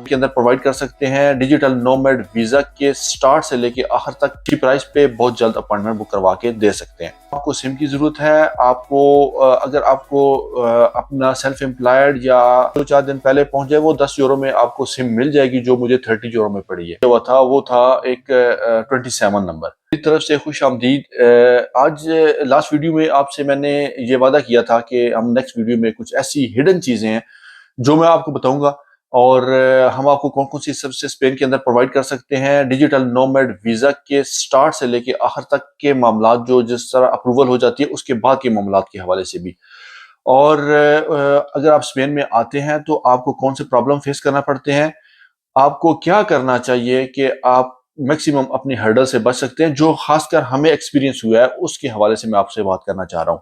के अंदर प्रोवाइड कर सकते हैं। डिजिटल नोमैड वीज़ा के स्टार्ट से लेके आखिर तक की प्राइस पे बहुत जल्द अपॉइंटमेंट बुक करवा के दे सकते हैं। आपको सिम की ज़रूरत है, आपको अगर आपको अपना सेल्फ एम्प्लॉयड या 2-4 दिन पहले पहुंच जाए, वो 10 यूरो में आपको सिम मिल जाएगी जो मुझे 30 यूरो में पड़ी है। वो था एक 27 नंबर। मेरी तरफ से खुश आमदीद। आज लास्ट वीडियो में आपसे मैंने ये वादा किया था कि हम नेक्स्ट वीडियो में कुछ ऐसी हिडन चीज़ें हैं जो मैं आपको बताऊंगा, और हम आपको कौन कौन सी सर्विसेज स्पेन के अंदर प्रोवाइड कर सकते हैं। डिजिटल नोमैड वीज़ा के स्टार्ट से लेके आखिर तक के मामलात, जो जिस तरह अप्रूवल हो जाती है उसके बाद के मामलात के हवाले से भी। और अगर आप स्पेन में आते हैं तो आपको कौन से प्रॉब्लम फेस करना पड़ते हैं, आपको क्या करना चाहिए कि आप मैक्सिमम अपनी हर्डल से बच सकते हैं, जो खासकर हमें एक्सपीरियंस हुआ है उसके हवाले से मैं आपसे बात करना चाह रहा हूँ।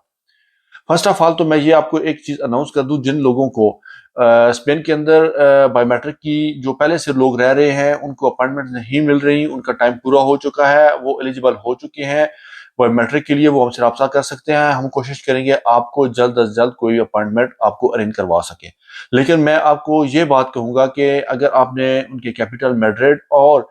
फर्स्ट ऑफ ऑल तो मैं ये आपको एक चीज अनाउंस कर दूं, जिन लोगों को स्पेन के अंदर बायोमेट्रिक की जो पहले से लोग रह रहे हैं उनको अपॉइंटमेंट नहीं मिल रही, उनका टाइम पूरा हो चुका है, वो एलिजिबल हो चुके हैं बायोमेट्रिक के लिए, वो हमसे रब्ता कर सकते हैं। हम कोशिश करेंगे आपको जल्द अज जल्द कोई अपॉइंटमेंट आपको अरेंज करवा सके। लेकिन मैं आपको ये बात कहूंगा कि अगर आपने उनके कैपिटल मैड्रिड और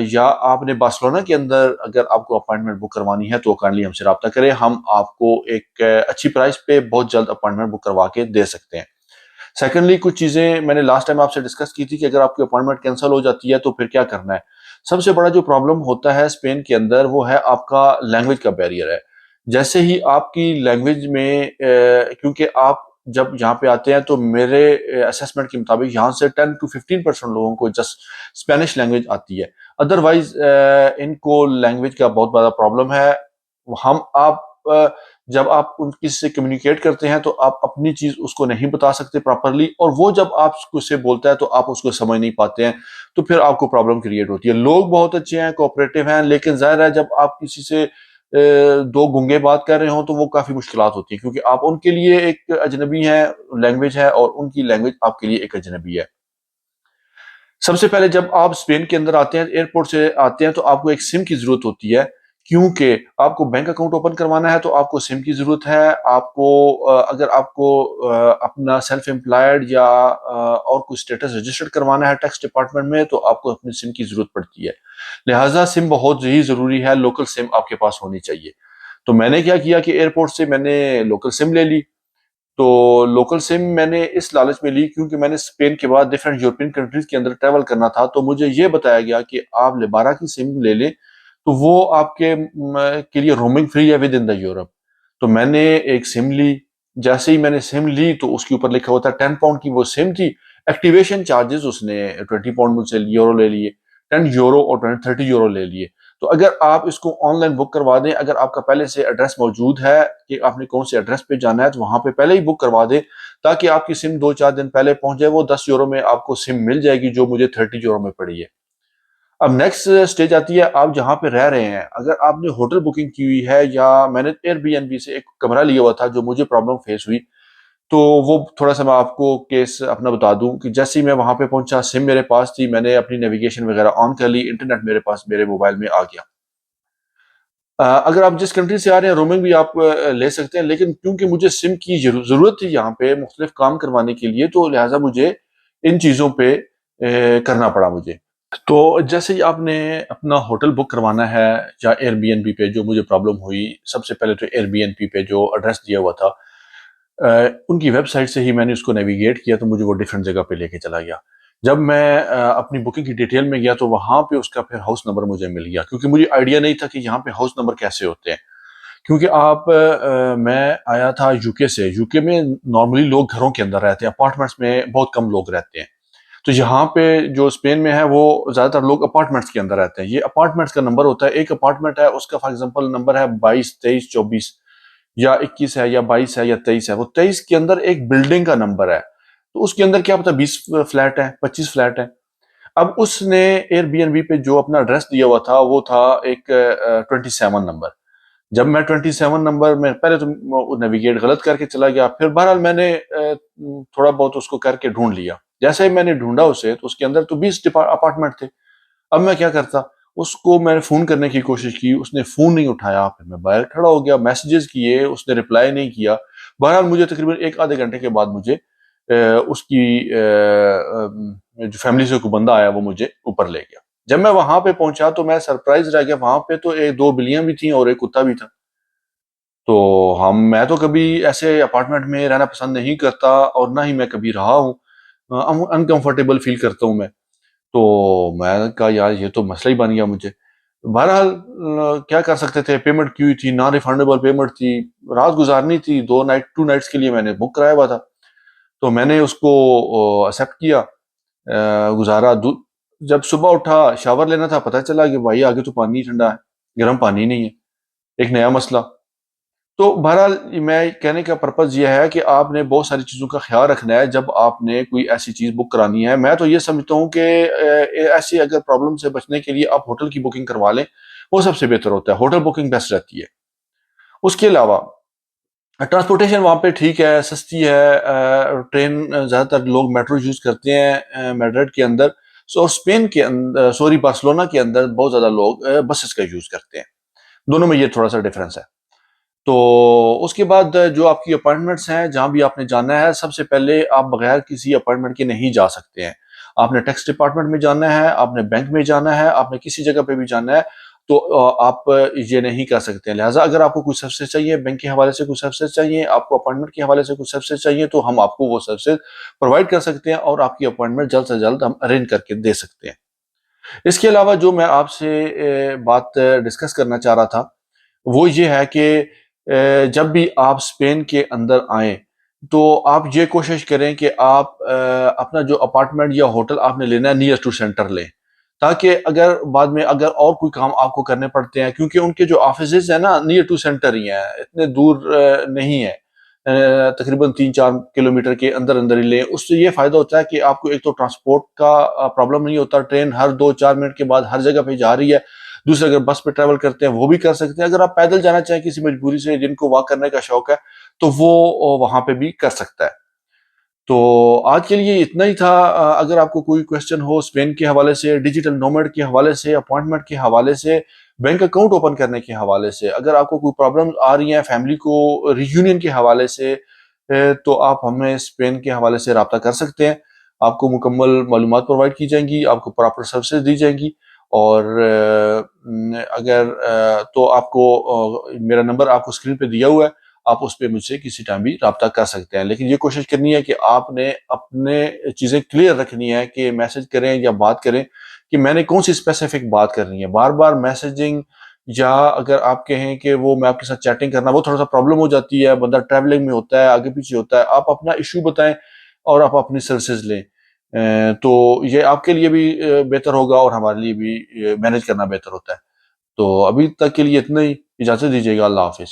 या आपने बार्सिलोना के अंदर अगर आपको अपॉइंटमेंट बुक करवानी है तो काइंडली हमसे रब्ता करें। हम आपको एक अच्छी प्राइस पे बहुत जल्द अपॉइंटमेंट बुक करवा के दे सकते हैं। सेकेंडली, कुछ चीज़ें मैंने लास्ट टाइम आपसे डिस्कस की थी कि अगर आपकी अपॉइंटमेंट कैंसिल हो जाती है तो फिर क्या करना है। सबसे बड़ा जो प्रॉब्लम होता है स्पेन के अंदर वो है आपका लैंग्वेज का बैरियर है। जैसे ही आपकी लैंग्वेज में क्योंकि आप जब यहाँ पे आते हैं तो मेरे असेसमेंट के मुताबिक यहाँ से 10 to 15% लोगों को जस्ट स्पेनिश लैंग्वेज आती है। अदरवाइज इनको लैंग्वेज का बहुत बड़ा प्रॉब्लम है। हम आप जब आप उन किसी से कम्युनिकेट करते हैं तो आप अपनी चीज उसको नहीं बता सकते प्रॉपरली, और वो जब आप उससे बोलता है तो आप उसको समझ नहीं पाते हैं, तो फिर आपको प्रॉब्लम क्रिएट होती है। लोग बहुत अच्छे हैं, कोऑपरेटिव हैं, लेकिन जाहिर है जब आप किसी से दो गुंगे बात कर रहे हो तो वो काफी मुश्किलात होती है, क्योंकि आप उनके लिए एक अजनबी है, लैंग्वेज है, और उनकी लैंग्वेज आपके लिए एक अजनबी है। सबसे पहले जब आप स्पेन के अंदर आते हैं, एयरपोर्ट से आते हैं, तो आपको एक सिम की जरूरत होती है, क्योंकि आपको बैंक अकाउंट ओपन करवाना है तो आपको सिम की जरूरत है। आपको अगर आपको अपना सेल्फ एम्प्लॉयड या और कुछ स्टेटस रजिस्टर्ड करवाना है टैक्स डिपार्टमेंट में तो आपको अपनी सिम की जरूरत पड़ती है। लिहाजा सिम बहुत ही जरूरी है, लोकल सिम आपके पास होनी चाहिए। तो मैंने क्या किया कि एयरपोर्ट से मैंने लोकल सिम ले ली। तो लोकल सिम मैंने इस लालच में ली क्योंकि मैंने स्पेन के बाद डिफरेंट यूरोपियन कंट्रीज के अंदर ट्रैवल करना था, तो मुझे ये बताया गया कि आप लेबारा की सिम ले लें तो वो आपके के लिए रोमिंग फ्री है विद इन द यूरोप। तो मैंने एक सिम ली। जैसे ही मैंने सिम ली तो उसके ऊपर लिखा हुआ था 10 पाउंड की वो सिम थी। एक्टिवेशन चार्जेस उसने 20 पाउंड मुझसे यूरो ले लिए, 10 यूरो और 30 यूरो ले लिए। तो अगर आप इसको ऑनलाइन बुक करवा दें, अगर आपका पहले से एड्रेस मौजूद है कि आपने कौन से एड्रेस पे जाना है, तो वहां पे पहले ही बुक करवा दें ताकि आपकी सिम 2-4 दिन पहले पहुंच जाए, वो 10 यूरो में आपको सिम मिल जाएगी जो मुझे 30 यूरो में पड़ी है। अब नेक्स्ट स्टेज आती है, आप जहाँ पे रह रहे हैं, अगर आपने होटल बुकिंग की हुई है या मैंने एयरबीएनबी से एक कमरा लिया हुआ था जो मुझे प्रॉब्लम फेस हुई, तो वो थोड़ा सा मैं आपको केस अपना बता दूं कि जैसे ही मैं वहां पे पहुंचा, सिम मेरे पास थी, मैंने अपनी नेविगेशन वगैरह ऑन कर ली, इंटरनेट मेरे पास मेरे मोबाइल में आ गया। अगर आप जिस कंट्री से आ रहे हैं रोमिंग भी आप ले सकते हैं, लेकिन क्योंकि मुझे सिम की ज़रूरत थी यहाँ पे मुख्तलिफ काम करवाने के लिए, तो लिहाजा मुझे इन चीज़ों पे करना पड़ा मुझे। तो जैसे ही आपने अपना होटल बुक करवाना है या एयरबीएनबी पे, जो मुझे प्रॉब्लम हुई, सबसे पहले तो एयरबीएनबी पे जो एड्रेस दिया हुआ था, उनकी वेबसाइट से ही मैंने उसको नेविगेट किया तो मुझे वो डिफरेंट जगह पे लेके चला गया। जब मैं अपनी बुकिंग की डिटेल में गया तो वहां पे उसका फिर हाउस नंबर मुझे मिल गया, क्योंकि मुझे आइडिया नहीं था कि यहाँ पे हाउस नंबर कैसे होते हैं। क्योंकि मैं आया था यूके से। यूके में नॉर्मली लोग घरों के अंदर रहते हैं, अपार्टमेंट्स में बहुत कम लोग रहते हैं। तो यहाँ पे जो स्पेन में है वो ज्यादातर लोग अपार्टमेंट्स के अंदर रहते हैं। ये अपार्टमेंट्स का नंबर होता है, एक अपार्टमेंट है उसका फॉर एग्जांपल नंबर है 22, 23, 24 या 21 है या 22 है या 23 है। वो 23 के अंदर एक बिल्डिंग का नंबर है, तो उसके अंदर क्या पता 20 फ्लैट है, 25 फ्लैट है। अब उसने एयरबीएनबी पे जो अपना एड्रेस दिया हुआ था वो था एक 27 नंबर। जब मैं 27 नंबर में पहले तो नेविगेट गलत करके चला गया, फिर बहरहाल मैंने थोड़ा बहुत उसको करके ढूंढ लिया। जैसे ही मैंने ढूंढा उसे तो उसके अंदर तो 20 अपार्टमेंट थे। अब मैं क्या करता, उसको मैंने फोन करने की कोशिश की, उसने फोन नहीं उठाया। फिर मैं बाहर खड़ा हो गया, मैसेजेस किए, उसने रिप्लाई नहीं किया। बहरहाल मुझे तकरीबन एक आधे घंटे के बाद मुझे उसकी जो फैमिली से कोई बंदा आया वो मुझे ऊपर ले गया। जब मैं वहां पे पहुंचा तो मैं सरप्राइज रह गया, वहां पे तो एक दो बिल्लियां भी थी और एक कुत्ता भी था। तो मैं तो कभी ऐसे अपार्टमेंट में रहना पसंद नहीं करता और ना ही मैं कभी रहा हूँ। अनकंफर्टेबल फील करता हूँ मैं। तो मैं कहा यार ये तो मसला ही बन गया मुझे। बहरहाल क्या कर सकते थे, पेमेंट की हुई थी, नॉन रिफंडेबल पेमेंट थी, रात गुजारनी थी, 2 नाइट्स के लिए मैंने बुक कराया हुआ था। तो मैंने उसको एक्सेप्ट किया, गुजारा। जब सुबह उठा शावर लेना था, पता चला कि भाई आगे तो पानी ठंडा है, गर्म पानी नहीं है। एक नया मसला। तो बहरहाल मैं कहने का पर्पज ये है कि आपने बहुत सारी चीज़ों का ख्याल रखना है जब आपने कोई ऐसी चीज़ बुक करानी है। मैं तो ये समझता हूँ कि ऐसी अगर प्रॉब्लम से बचने के लिए आप होटल की बुकिंग करवा लें, वो सबसे बेहतर होता है। होटल बुकिंग बेस्ट रहती है। उसके अलावा ट्रांसपोर्टेशन वहाँ पे ठीक है, सस्ती है। ट्रेन ज़्यादातर लोग मेट्रो यूज़ करते हैं मैड्रिड के अंदर। और स्पेन के अंदर, सॉरी, बार्सिलोना के अंदर बहुत ज़्यादा लोग बसेस का यूज़ करते हैं। दोनों में ये थोड़ा सा डिफरेंस है। तो उसके बाद जो आपकी अपॉइंटमेंट्स हैं, जहाँ भी आपने जाना है, सबसे पहले आप बगैर किसी अपॉइंटमेंट के नहीं जा सकते हैं। आपने टैक्स डिपार्टमेंट में जाना है, आपने बैंक में जाना है, आपने किसी जगह पे भी जाना है, तो आप ये नहीं कर सकते हैं। लिहाजा अगर आपको कुछ सर्विसेज चाहिए, बैंक के हवाले से कुछ सर्विसेज चाहिए, आपको अपॉइंटमेंट के हवाले से कुछ सर्विसेज चाहिए, तो हम आपको वो सर्विसेज प्रोवाइड कर सकते हैं और आपकी अपॉइंटमेंट जल्द से जल्द हम अरेंज करके दे सकते हैं। इसके अलावा जो मैं आपसे बात डिस्कस करना चाह रहा था, वो ये है कि जब भी आप स्पेन के अंदर आएँ, तो आप ये कोशिश करें कि आप अपना जो अपार्टमेंट या होटल आपने लेना है, नियर टू सेंटर लें। ताकि अगर बाद में अगर और कोई काम आपको करने पड़ते हैं, क्योंकि उनके जो ऑफिसेज़ हैं ना, नियर टू सेंटर ही हैं, इतने दूर नहीं है। तकरीबन 3-4 किलोमीटर के अंदर-अंदर ही लें। उससे ये फ़ायदा होता है कि आपको एक तो ट्रांसपोर्ट का प्रॉब्लम नहीं होता, ट्रेन हर 2-4 मिनट के बाद हर जगह पे जा रही है। दूसरे अगर बस पे ट्रैवल करते हैं वो भी कर सकते हैं। अगर आप पैदल जाना चाहें किसी मजबूरी से, जिनको वॉक करने का शौक है, तो वो वहाँ पे भी कर सकता है। तो आज के लिए इतना ही था। अगर आपको कोई क्वेश्चन हो स्पेन के हवाले से, डिजिटल नोमैड के हवाले से, अपॉइंटमेंट के हवाले से, बैंक अकाउंट ओपन करने के हवाले से, अगर आपको कोई प्रॉब्लम आ रही है फैमिली को रियूनियन के हवाले से, तो आप हमें स्पेन के हवाले से रब्ता कर सकते हैं। आपको मुकम्मल मालूमात प्रोवाइड की जाएंगी, आपको प्रॉपर सर्विसेज दी जाएंगी। और अगर तो आपको मेरा नंबर आपको स्क्रीन पे दिया हुआ है, आप उस पे मुझसे किसी टाइम भी राब्ता कर सकते हैं। लेकिन ये कोशिश करनी है कि आपने अपने चीज़ें क्लियर रखनी है कि मैसेज करें या बात करें कि मैंने कौन-सी स्पेसिफिक बात करनी है। बार-बार मैसेजिंग या अगर आप कहें कि वो मैं आपके साथ चैटिंग करना, वो थोड़ा-सा प्रॉब्लम हो जाती है, बंदा ट्रैवलिंग में होता है, आगे-पीछे होता है। आप अपना इश्यू बताएँ और आप अपनी सर्विसेज़ लें। तो ये आपके लिए भी बेहतर होगा और हमारे लिए भी मैनेज करना बेहतर होता है। तो अभी तक के लिए इतना ही। इजाज़त दीजिएगा। अल्लाह हाफ़िज़।